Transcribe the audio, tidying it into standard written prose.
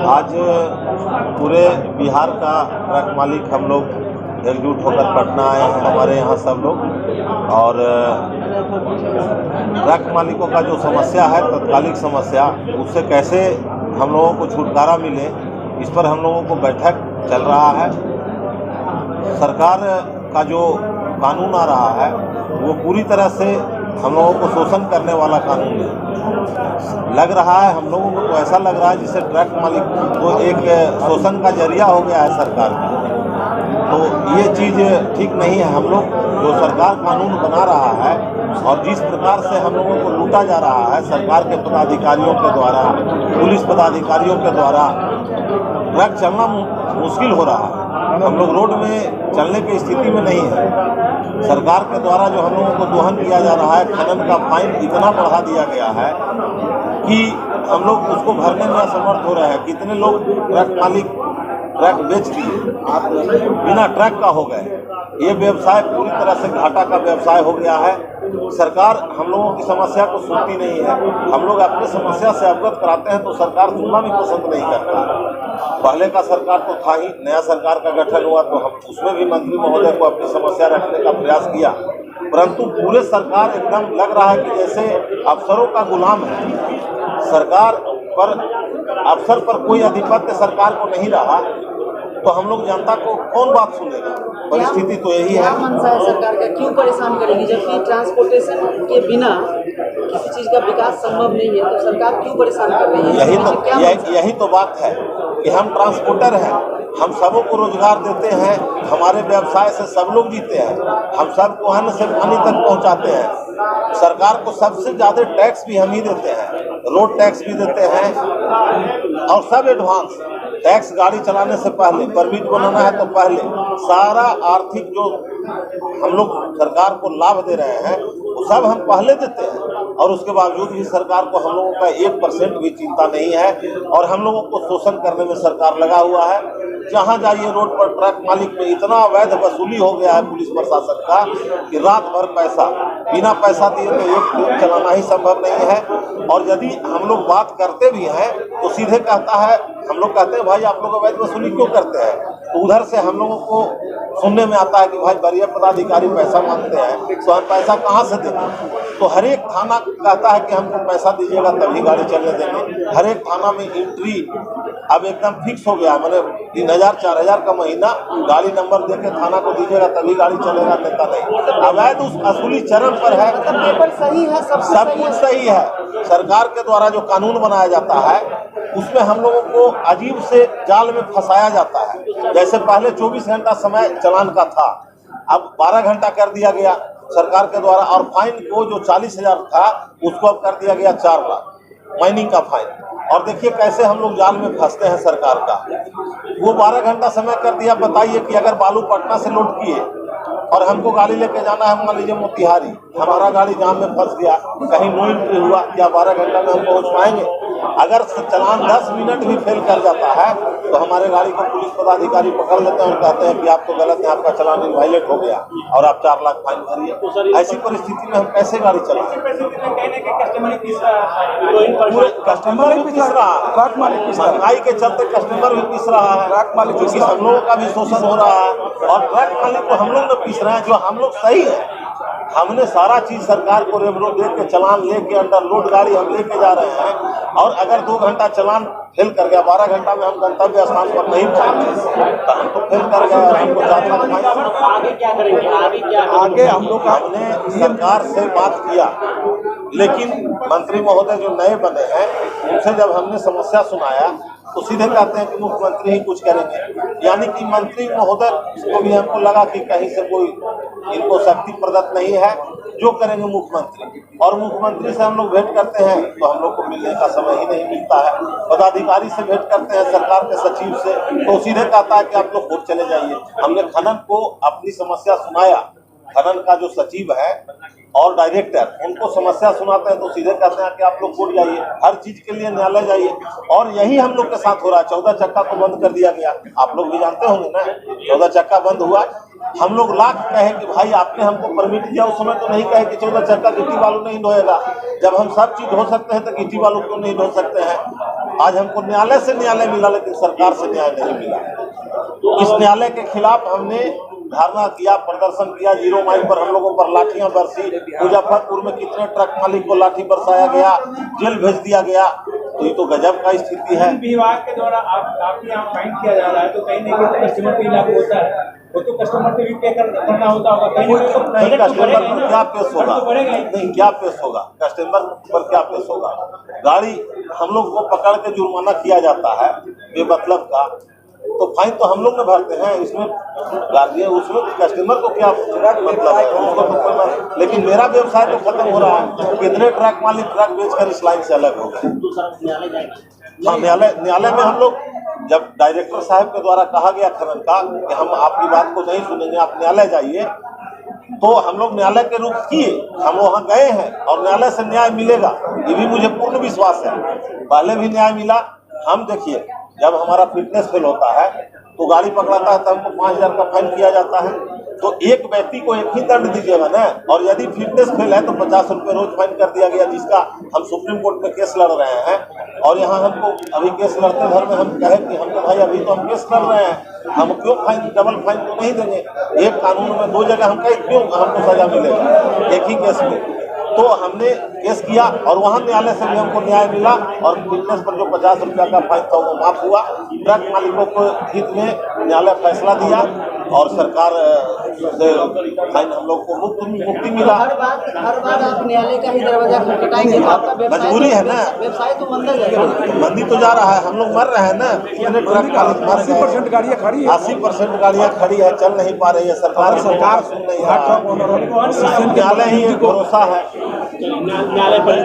आज पूरे बिहार का ट्रक मालिक हम लोग एकजुट होकर पटना आए हैं, हमारे यहाँ सब लोग। और ट्रक मालिकों का जो समस्या है, तत्कालिक समस्या, उससे कैसे हम लोगों को छुटकारा मिले, इस पर हम लोगों को बैठक चल रहा है। सरकार का जो कानून आ रहा है वो पूरी तरह से हम लोगों को शोषण करने वाला कानून है। लग रहा है, हम लोगों को तो ऐसा लग रहा है जिससे ट्रक मालिक को एक शोषण का जरिया हो गया है सरकार की। तो ये चीज़ ठीक नहीं है। हम लोग जो सरकार कानून बना रहा है और जिस प्रकार से हम लोगों को लूटा जा रहा है सरकार के पदाधिकारियों के द्वारा, पुलिस पदाधिकारियों के द्वारा, ट्रक चलना मुश्किल हो रहा है। हम लोग रोड में चलने की स्थिति में नहीं है। सरकार के द्वारा जो हम लोगों को दोहन किया जा रहा है, खनन का फाइन इतना बढ़ा दिया गया है कि हम लोग उसको भरने में असमर्थ हो रहे हैं। कितने लोग ट्रक मालिक ट्रक बेच दिए, बिना ट्रक का हो गए। ये व्यवसाय पूरी तरह से घाटा का व्यवसाय हो गया है। सरकार हम लोगों की समस्या को सुनती नहीं है। हम लोग अपनी समस्या से अवगत कराते हैं तो सरकार सुनना भी पसंद नहीं करता। पहले का सरकार तो था ही, नया सरकार का गठन हुआ तो हम उसमें भी मंत्री महोदय को अपनी समस्या रखने का प्रयास किया, परंतु पूरे सरकार एकदम लग रहा है कि जैसे अफसरों का गुलाम है। सरकार पर, अफसर पर कोई आधिपत्य सरकार को नहीं रहा तो हम लोग जनता को कौन बात सुनेगा। परिस्थिति तो यही है। क्या मंशा है सरकार का, क्यों परेशान करेगी? जबकि ट्रांसपोर्टेशन के बिना किसी चीज का विकास संभव नहीं है, तो सरकार क्यों परेशान कर रही है? यही तो बात है कि हम ट्रांसपोर्टर हैं, हम सबों को रोजगार देते हैं, हमारे व्यवसाय से सब लोग जीते हैं, हम सबको अन्न से पानी तक पहुंचाते हैं। सरकार को सबसे ज़्यादा टैक्स भी हम ही देते हैं, रोड टैक्स भी देते हैं और सब एडवांस टैक्स। गाड़ी चलाने से पहले, परमिट बनाना है तो पहले, सारा आर्थिक जो हम लोग सरकार को लाभ दे रहे हैं वो सब हम पहले देते हैं। और उसके बावजूद भी सरकार को हम लोगों का 1% भी चिंता नहीं है और हम लोगों को शोषण करने में सरकार लगा हुआ है। जहाँ जाइए रोड पर ट्रक मालिक में इतना अवैध वसूली हो गया है पुलिस प्रशासन का कि रात भर पैसा, बिना पैसा दिए तो एक ट्रेन चलाना ही संभव नहीं है। और यदि हम लोग बात करते भी हैं तो सीधे कहता है, हम लोग कहते हैं भाई आप लोग अवैध वसूली क्यों करते हैं, तो उधर से हम लोगों को सुनने में आता है कि भाई वरीय पदाधिकारी पैसा मांगते हैं तो हम पैसा कहाँ से देंगे। तो हर एक थाना कहता है कि हमको पैसा दीजिएगा तभी गाड़ी चलने देंगे। हर एक थाना में एंट्री अब एकदम फिक्स हो गया, मतलब 3000-4000 का महीना गाड़ी नंबर देके थाना को दीजिएगा तभी गाड़ी चलेगा, देता नहीं। अवैध उस वसूली चरम पर है। पेपर सही है, सब कुछ सही है। सरकार के द्वारा जो कानून बनाया जाता है उसमें हम लोगों को अजीब से जाल में फंसाया जाता है। जैसे पहले 24 घंटा समय चालान का था, अब 12 घंटा कर दिया गया सरकार के द्वारा। और फाइन को जो 40,000 था उसको अब कर दिया गया 4 लाख माइनिंग का फाइन। और देखिए कैसे हम लोग जाल में फंसते हैं सरकार का। वो 12 घंटा समय कर दिया। बताइए कि अगर बालू पटना से लोड किए और हमको गाड़ी लेके जाना है, मान लीजिए मोतिहारी, हमारा गाड़ी जाम में फंस गया, कहीं नो एंट्री हुआ, क्या 12 घंटा में हम पहुंच पाएंगे? अगर चलान 10 मिनट भी फेल कर जाता है तो हमारे गाड़ी को पुलिस पदाधिकारी पकड़ लेते हैं और कहते हैं कि आप तो गलत है, आपका चलान इनवायलेट हो गया और आप 4 लाख फाइन भरिए। ऐसी परिस्थिति में हम कैसे गाड़ी चलाएं? कस्टमर भी पिस रहा है, महंगाई के चलते कस्टमर भी पिस रहा है, क्योंकि हम लोगों का भी शोषण हो रहा है और ट्रक मालिक को हम लोग ने पिस रहे हैं। जो हम लोग सही है, हमने सारा चीज सरकार को रेवरो दे के चलान लेके अंडर लोड गाड़ी हम लेके जा रहे हैं। और अगर 2 घंटा चलान फेल कर गया, 12 घंटा में हम गंतव्य स्थान पर नहीं पहुंचे तो हम तो फेल कर गए और हमको जाना था। आगे क्या करेंगे? आगे हम लोग हमने सरकार से बात किया, लेकिन मंत्री महोदय जो नए बने हैं उनसे जब हमने समस्या सुनाया तो सीधे कहते हैं कि मुख्यमंत्री ही कुछ करेंगे। यानी कि मंत्री महोदय को भी हमको लगा कि कहीं से कोई इनको शक्ति प्रदत्त नहीं है, जो करेंगे मुख्यमंत्री। और मुख्यमंत्री से हम लोग भेंट करते हैं तो हम लोग को मिलने का समय ही नहीं मिलता है। पदाधिकारी से भेंट करते हैं, सरकार के सचिव से, तो सीधे कहता है कि आप लोग कोर्ट चले जाइए। हमने खनन को अपनी समस्या सुनाया, खनन का जो सचिव है और डायरेक्टर उनको समस्या सुनाते हैं तो सीधे कहते हैं कि आप लोग कोर्ट जाइए, हर चीज के लिए न्यायालय जाइए। और यही हम लोग के साथ हो रहा है। 14 चक्का को बंद कर दिया गया, आप लोग भी जानते होंगे ना, 14 चक्का बंद हुआ। हम लोग लाख कहे कि भाई आपने हमको परमिट दिया, उस समय तो नहीं कहे कि 14 चक्का गिट्टी बालू नहीं ढोएगा। जब हम सब चीज ढो सकते हैं तो गिट्टी बालू क्यों नहीं ढो सकते हैं। आज हमको न्यायालय से न्यायालय मिला, लेकिन सरकार से न्याय नहीं मिला। इस न्यायालय के खिलाफ हमने धरना किया, प्रदर्शन किया, 0 माइल पर हम लोगों पर लाठियां बरसी। मुजफ्फरपुर में कितने ट्रक मालिक को लाठी बरसाया गया, जेल भेज दिया गया। तो ये तो गजब का स्थिति है। विभाग के द्वारा आपके यहाँ फाइन किया जा रहा है, तो कहीं ना कहीं कस्टमर पे लागू होता है, वो तो कस्टमर पे भी पे करना होता होगा। नहीं, कस्टमर पर क्या पेश होगा, नहीं क्या पेश होगा, कस्टमर पर क्या पेश होगा। गाड़ी हम लोग को पकड़ के जुर्माना किया जाता है बेमतलब का, तो फाइन तो हम लोग न भरते हैं। इसमें गार्जियन, उसमें कस्टमर को क्या मतलब है, उसको तो कोई। लेकिन मेरा व्यवसाय तो खत्म हो रहा है। कितने ट्रक मालिक ट्रक बेचकर इस लाइन से अलग हो गए। हाँ, न्यायालय में हम लोग, जब डायरेक्टर साहब के द्वारा कहा गया खनन का कि हम आपकी बात को नहीं सुनेंगे, आप न्यायालय जाइए, तो हम लोग न्यायालय के रुख किए। हम वहाँ गए हैं और न्यायालय से न्याय मिलेगा, ये भी मुझे पूर्ण विश्वास है। पहले भी न्याय मिला। हम देखिए, जब हमारा फिटनेस फेल होता है तो गाड़ी पकड़ाता है तो हमको 5000 का फाइन किया जाता है। तो एक व्यक्ति को एक ही दंड दीजिएगा ना, और यदि फिटनेस फेल है तो 50 रुपये रोज फाइन कर दिया गया, जिसका हम सुप्रीम कोर्ट में केस लड़ रहे हैं। और यहाँ हमको अभी केस लड़ते भर में हम कहे कि हमको भाई अभी तो हम केस लड़ रहे हैं, हम क्यों फाइन, डबल फाइन क्यों नहीं देंगे। एक कानून में 2 जगह हम कहे क्यों हमको सजा मिलेगा एक ही केस में। तो हमने केस किया और वहाँ न्यायालय से भी हमको न्याय मिला और फिटनेस पर जो 50 रुपया का फाइन था वो माफ हुआ। ट्रक मालिकों को हित में न्यायालय फैसला दिया और सरकार से फाइन हम लोग को मुक्ति मिला। हर बार आप न्यायालय का ही दरवाजा खटखटाएंगे तो आपका मजबूरी है ना, व्यवसाय तो मंदा जाएगा। मंदी तो जा रहा है, हम लोग मर रहे हैं ना। कितने ट्रक मालिक मर रहे हैं, 80% गाड़ियाँ खड़ी है, 80% गाड़ियाँ खड़ी है, चल नहीं पा रही है। सरकार सुन नहीं रहा है। न्यायालय ही एक भरोसा है। न्यायालय पर